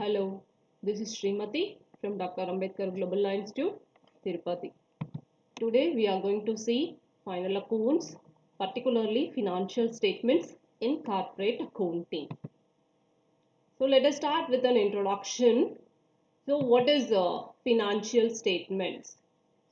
Hello, this is Srimati from Dr. Ambedkar Global Law Institute, Tirupati. Today we are going to see final accounts, particularly financial statements in corporate accounting. So let us start with an introduction. So what is financial statements?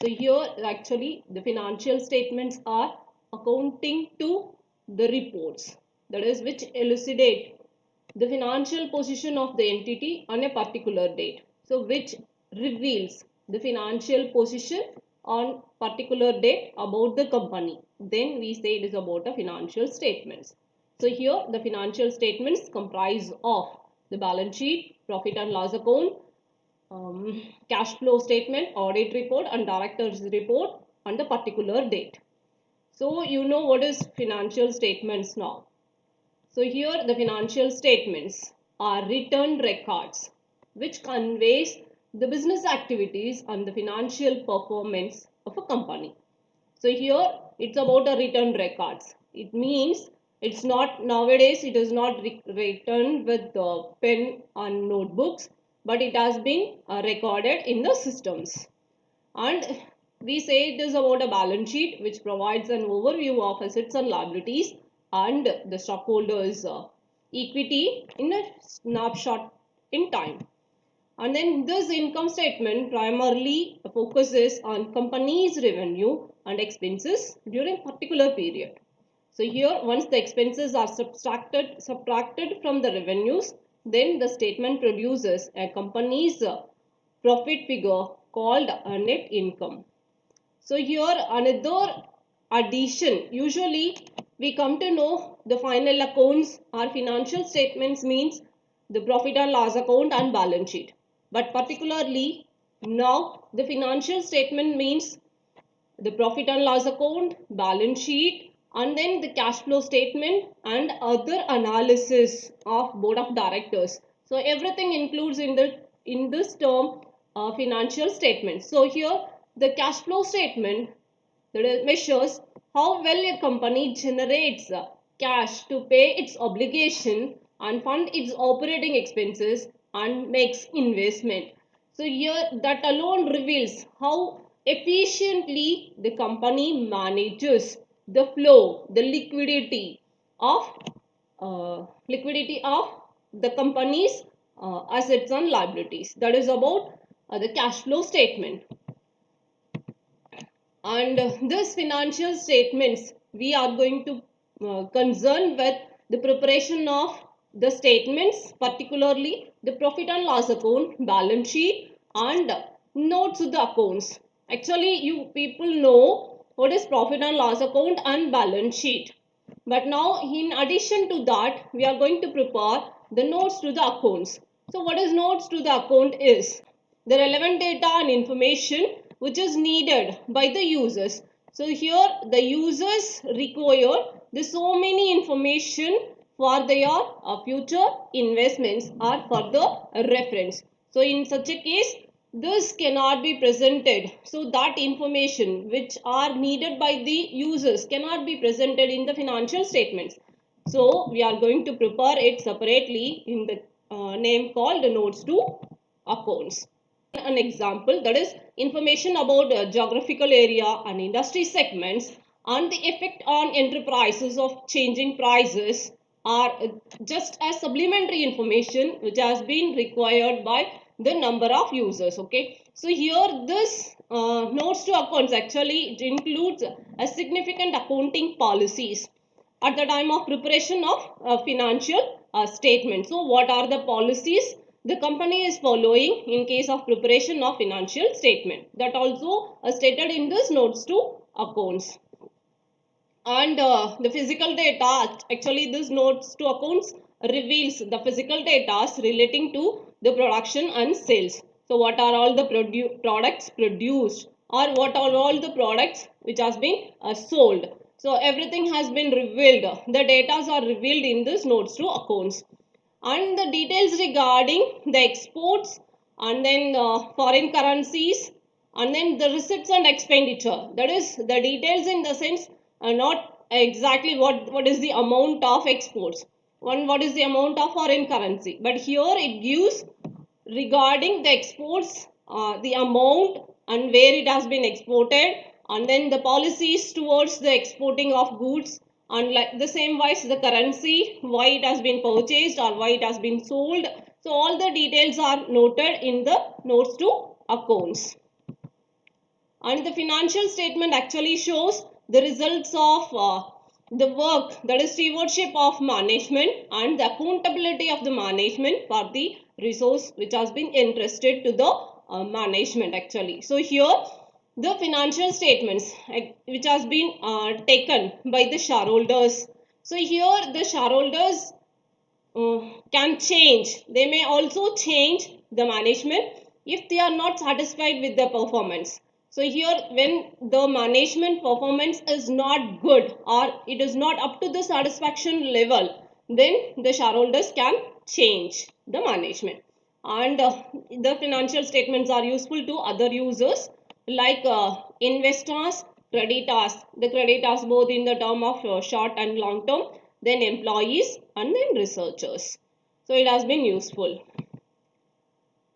So here actually the financial statements are accounting to the reports, that is which elucidate the financial position of the entity on a particular date. So which reveals the financial position on particular date about the company. Then we say it is about a financial statements. So here the financial statements comprise of the balance sheet, profit and loss account, cash flow statement, audit report and director's report on the particular date. So you know what is financial statements now. So here the financial statements are written records which conveys the business activities and the financial performance of a company. So here it's about a written records. It means it's not nowadays, it is not written with pen and notebooks, but it has been recorded in the systems. And we say it is about a balance sheet which provides an overview of assets and liabilities and the stockholders equity in a snapshot in time. And then this income statement primarily focuses on company's revenue and expenses during particular period. So here once the expenses are subtracted from the revenues, then the statement produces a company's profit figure called a net income. So here another addition, usually we come to know the final accounts or financial statements means the profit and loss account and balance sheet. But particularly now the financial statement means the profit and loss account, balance sheet, and then the cash flow statement and other analysis of board of directors. So everything includes in this term financial statements. So here the cash flow statement that measures how well a company generates cash to pay its obligation and fund its operating expenses and makes investment. So here that alone reveals how efficiently the company manages the flow, the liquidity of the company's assets and liabilities. That is about the cash flow statement. And this financial statements we are going to concern with the preparation of the statements, particularly the profit and loss account, balance sheet and notes to the accounts. Actually you people know what is profit and loss account and balance sheet, but now in addition to that we are going to prepare the notes to the accounts. So what is notes to the account is the relevant data and information which is needed by the users. So here the users require the so many information for their future investments or further reference. So in such a case this cannot be presented. So that information which are needed by the users cannot be presented in the financial statements. So we are going to prepare it separately in the name called notes to accounts. An example, that is information about geographical area and industry segments and the effect on enterprises of changing prices are just as supplementary information which has been required by the number of users. Okay, so here this notes to accounts actually it includes a significant accounting policies at the time of preparation of financial statement. So what are the policies the company is following in case of preparation of financial statement? That also stated in this notes to accounts. And the physical data, actually this notes to accounts reveals the physical data relating to the production and sales. So what are all the products produced or what are all the products which has been sold. So everything has been revealed. The data are revealed in this notes to accounts. And the details regarding the exports and then foreign currencies and then the receipts and expenditure, that is the details in the sense not exactly what is the amount of exports, what is the amount of foreign currency, but here it gives regarding the exports, the amount and where it has been exported, and then the policies towards the exporting of goods, and like the same wise the currency, why it has been purchased or why it has been sold. So all the details are noted in the notes to accounts. And the financial statement actually shows the results of the work, that is stewardship of management and the accountability of the management for the resource which has been entrusted to the management actually. So here the financial statements which has been taken by the shareholders. So here the shareholders can change. They may also change the management if they are not satisfied with the performance. So here when the management performance is not good or it is not up to the satisfaction level, then the shareholders can change the management. And the financial statements are useful to other users like investors, creditors, the creditors both in the term of short and long term, then employees and then researchers. So it has been useful.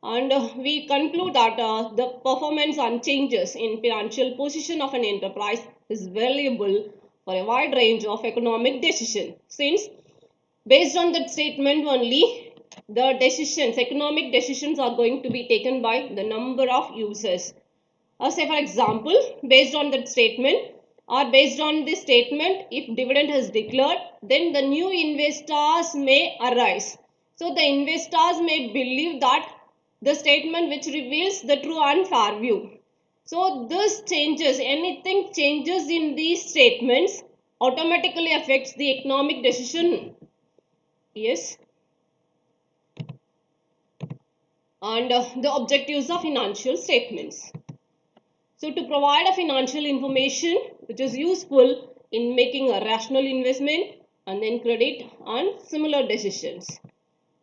And we conclude that the performance and changes in financial position of an enterprise is valuable for a wide range of economic decisions, since based on that statement only the decisions, economic decisions are going to be taken by the number of users. Say for example, based on that statement or based on this statement, if dividend is declared, then the new investors may arise. So the investors may believe that the statement which reveals the true and fair view. So this changes, anything changes in these statements automatically affects the economic decision. Yes. And the objectives of financial statements. So to provide a financial information which is useful in making a rational investment and then credit and similar decisions.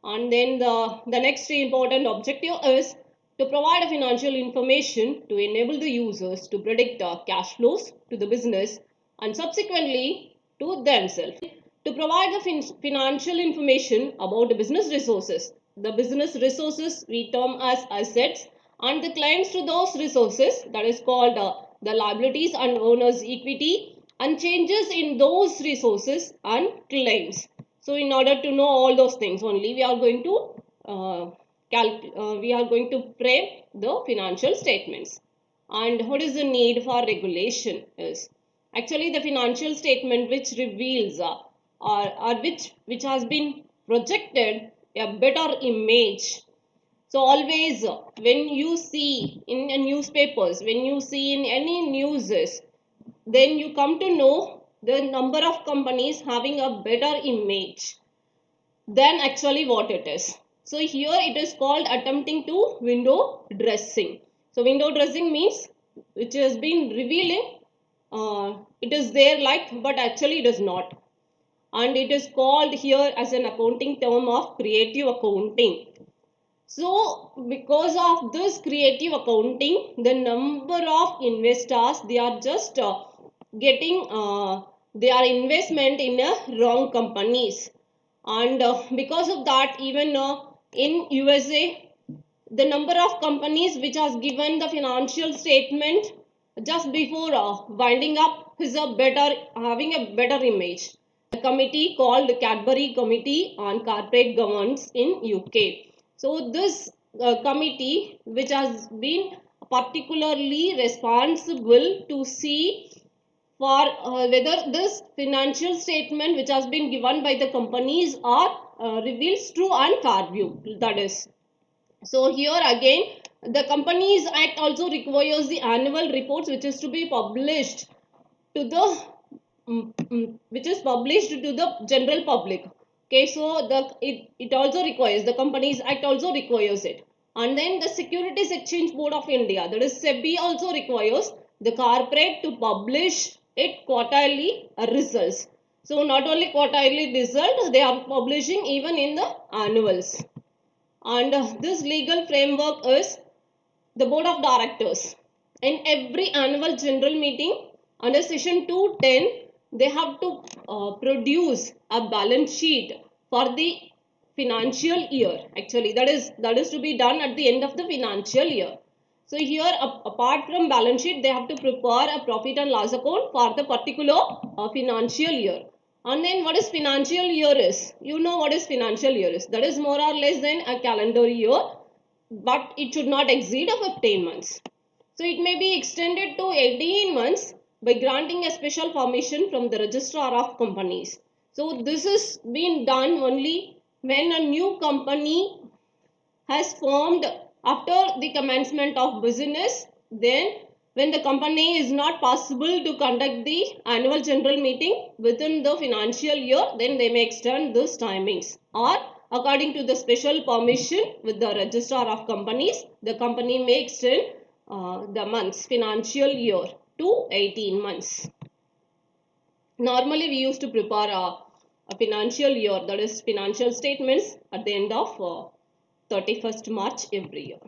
And then the next important objective is to provide a financial information to enable the users to predict cash flows to the business and subsequently to themselves. To provide the financial information about the business resources. The business resources we term as assets, and the claims to those resources, that is called the liabilities and owner's equity, and changes in those resources and claims. So in order to know all those things only, we are going to frame the financial statements. And what is the need for regulation is actually the financial statement which reveals or which has been projected a better image. So always when you see in newspapers, when you see in any newses, then you come to know the number of companies having a better image than actually what it is. So here it is called attempting to window dressing. So window dressing means which has been revealing it is there like, but actually it is not. And it is called here as an accounting term of creative accounting. So because of this creative accounting, the number of investors, they are just getting their investment in wrong companies. And because of that, even in USA, the number of companies which has given the financial statement just before winding up is having a better image. A committee called Cadbury Committee on Corporate Governance in UK. So this committee, which has been particularly responsible to see for whether this financial statement which has been given by the companies are reveals true and fair view, that is. So here again the Companies Act also requires the annual reports which is to be published to the which is published to the general public. Okay, so it also requires, the Companies Act also requires it. And then the Securities Exchange Board of India, that is SEBI, also requires the corporate to publish it quarterly results. So not only quarterly result, they are publishing even in the annuals. And this legal framework is the board of directors. In every annual general meeting under section 210, they have to produce a balance sheet for the financial year. Actually, that is to be done at the end of the financial year. So here, apart from balance sheet, they have to prepare a profit and loss account for the particular financial year. And then what is financial year is? You know what is financial year is. That is more or less than a calendar year, but it should not exceed 15 months. So it may be extended to 18 months by granting a special permission from the registrar of companies. So this is being done only when a new company has formed after the commencement of business. Then when the company is not possible to conduct the annual general meeting within the financial year, then they may extend these timings, or according to the special permission with the registrar of companies, the company may extend the months financial year to 18 months. Normally we used to prepare a financial year, that is financial statements, at the end of 31st March every year.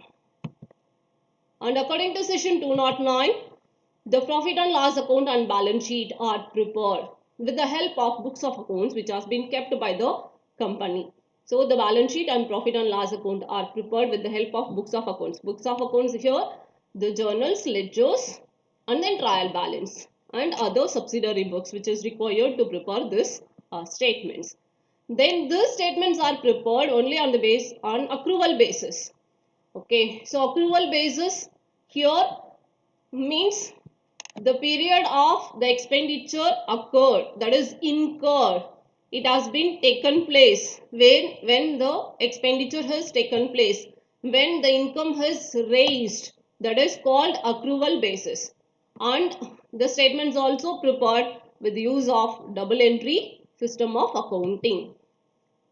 And according to section 209, the profit and loss account and balance sheet are prepared with the help of books of accounts which has been kept by the company. So the balance sheet and profit and loss account are prepared with the help of books of accounts. Books of accounts here, the journals, ledgers, and then trial balance and other subsidiary books which is required to prepare this statements. Then these statements are prepared only on the accrual basis. Okay, so accrual basis here means the period of the expenditure occurred, that is incurred. It has been taken place when the expenditure has taken place, when the income has raised, that is called accrual basis. And the statements also prepared with the use of double entry system of accounting.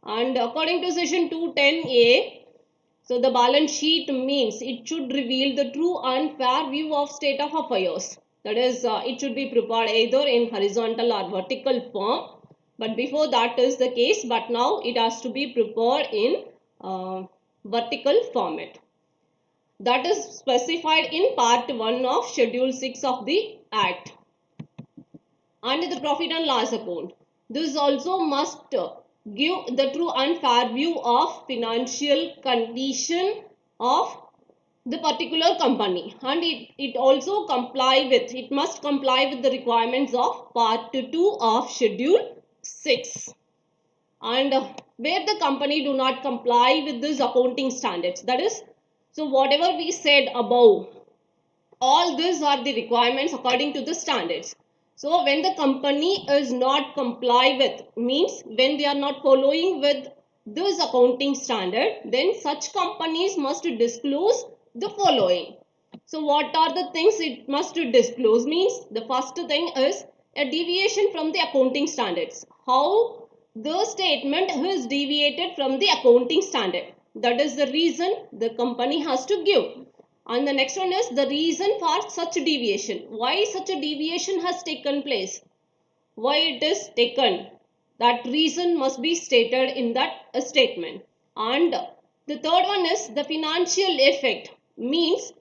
And according to section 210A, so the balance sheet means it should reveal the true and fair view of state of affairs. That is, it should be prepared either in horizontal or vertical form. But before that is the case, but now it has to be prepared in vertical format. That is specified in part 1 of schedule 6 of the Act. And the profit and loss account, this also must give the true and fair view of financial condition of the particular company, and it also must comply with the requirements of part 2 of schedule 6. And where the company do not comply with these accounting standards, that is, so whatever we said above, all these are the requirements according to the standards. So when the company is not comply with, means when they are not following with this accounting standard, then such companies must disclose the following. So what are the things it must disclose? Means the first thing is a deviation from the accounting standards. How the statement is deviated from the accounting standard, that is the reason the company has to give. And the next one is the reason for such deviation. Why such a deviation has taken place? Why it is taken? That reason must be stated in that statement. And the third one is the financial effect. Means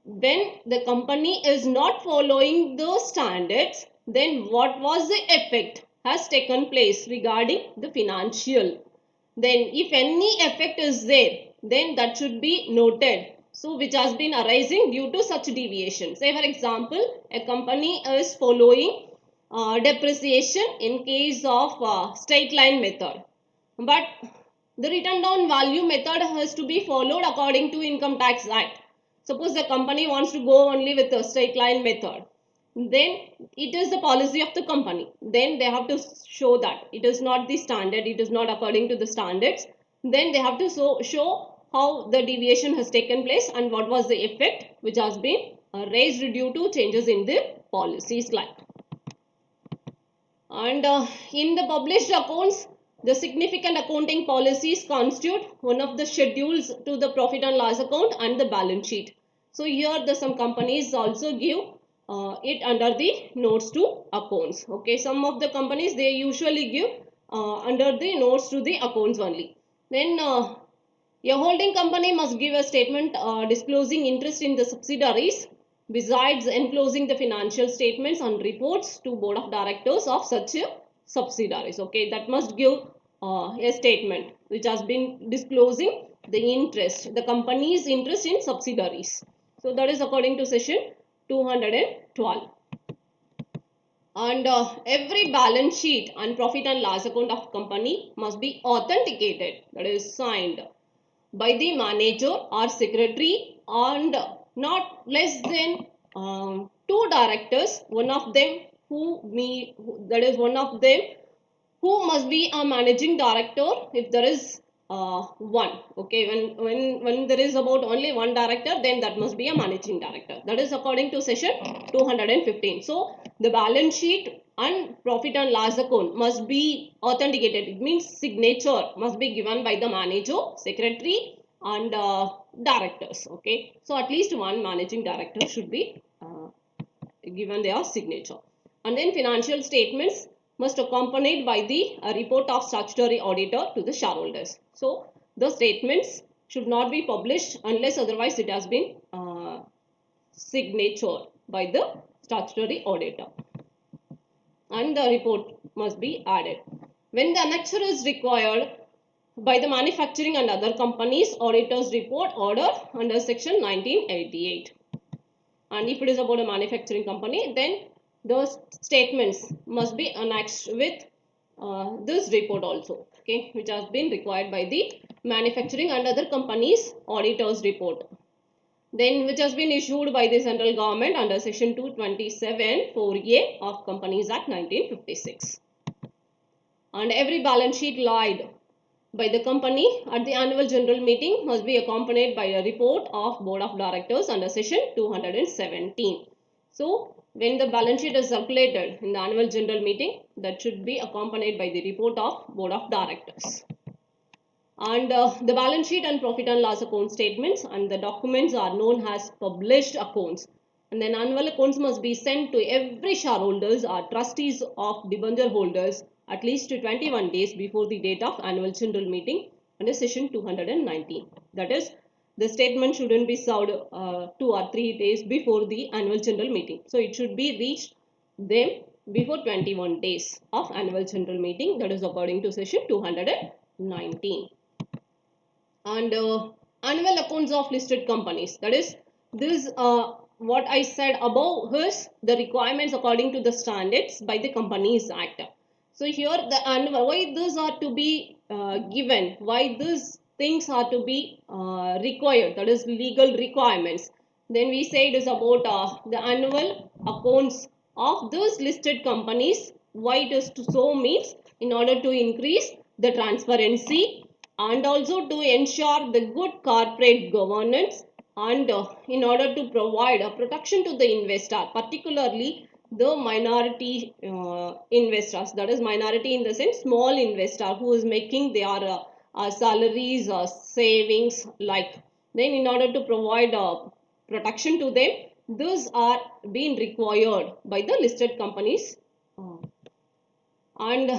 when the company is not following those standards, then what was the effect has taken place regarding the financial. Then if any effect is there, then that should be noted. So which has been arising due to such deviation. Say for example, a company is following depreciation in case of straight line method, but the written down value method has to be followed according to Income Tax Act. Suppose the company wants to go only with a straight line method, then it is the policy of the company. Then they have to show that it is not the standard, it is not according to the standards. Then they have to show how the deviation has taken place and what was the effect which has been raised due to changes in the policies like. And in the published accounts, the significant accounting policies constitute one of the schedules to the profit and loss account and the balance sheet. So here some companies also give it under the notes to accounts. Okay, some of the companies they usually give under the notes to the accounts only. Then a holding company must give a statement disclosing interest in the subsidiaries, besides enclosing the financial statements and reports to board of directors of such subsidiaries. Okay, that must give a statement. which has been disclosing the interest, the company's interest in subsidiaries. So that is according to section 212. And every balance sheet and profit and loss account of company must be authenticated, that is signed by the manager or secretary, and not less than two directors, one of them that is one of them who must be a managing director if there is one. Okay, when there is about only one director, then that must be a managing director. That is according to section 215. So the balance sheet and profit and loss account must be authenticated. It means signature must be given by the manager, secretary, and directors. Okay, so at least one managing director should be given their signature. And then financial statements must accompanied by the report of statutory auditor to the shareholders. So the statements should not be published unless otherwise it has been signature by the statutory auditor, and the report must be added. When the annexure is required by the manufacturing and other companies, auditors report order under section 1988. And if it is about a manufacturing company, then those statements must be annexed with this report also, okay, which has been required by the manufacturing and other companies auditors report, then which has been issued by the central government under section 227 4A of Companies Act 1956. And every balance sheet laid by the company at the annual general meeting must be accompanied by a report of board of directors under section 217. So when the balance sheet is circulated in the annual general meeting, that should be accompanied by the report of board of directors. And the balance sheet and profit and loss account statements and the documents are known as published accounts. And then annual accounts must be sent to every shareholders or trustees of debenture holders at least 21 days before the date of annual general meeting under section 219. That is, the statement shouldn't be served 2 or 3 days before the annual general meeting. So it should be reached them before 21 days of annual general meeting. That is according to section 219. And annual accounts of listed companies, that is, this what I said above is the requirements according to the standards by the Companies Act. So here the annual, why these are to be given, why these things are to be required, that is legal requirements. Then we say it is about the annual accounts of those listed companies. Why it is to so means in order to increase the transparency and also to ensure the good corporate governance, and in order to provide a protection to the investor, particularly the minority investors, that is minority in the sense small investor who is making their salaries or savings like. Then in order to provide protection to them, those are being required by the listed companies. And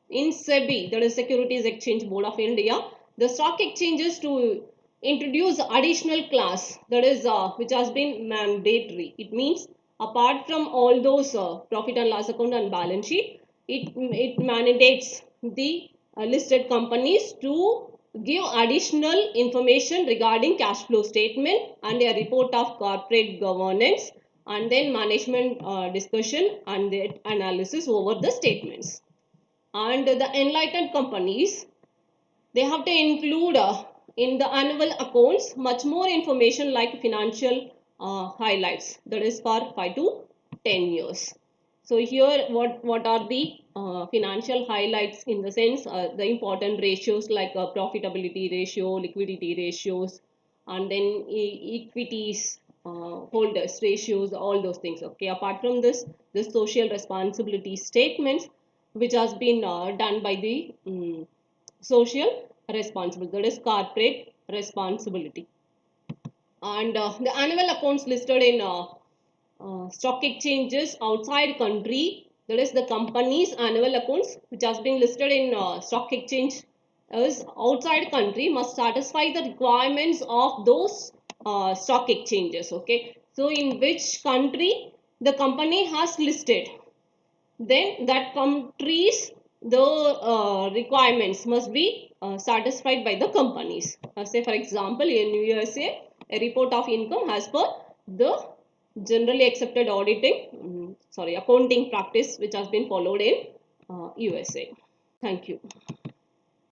in SEBI, that is Securities Exchange Board of India, the stock exchanges to introduce additional class, that is which has been mandatory. It means apart from all those profit and loss account and balance sheet, it mandates the listed companies to give additional information regarding cash flow statement and a report of corporate governance, and then management discussion and the analysis over the statements. And the enlightened companies, they have to include in the annual accounts much more information like financial highlights, that is for 5 to 10 years. So here what are the financial highlights in the sense the important ratios like profitability ratio, liquidity ratios, and then equities holders ratios, all those things. Okay, apart from this, the social responsibility statements which has been done by the social responsibility, that is corporate responsibility. And the annual accounts listed in stock exchanges outside country, that is the company's annual accounts which has been listed in stock exchange is outside country must satisfy the requirements of those stock exchanges. Okay, so in which country the company has listed, then that country's the requirements must be satisfied by the companies. Say for example, in USA, a report of income as per the generally accepted accounting practice which has been followed in USA. Thank you.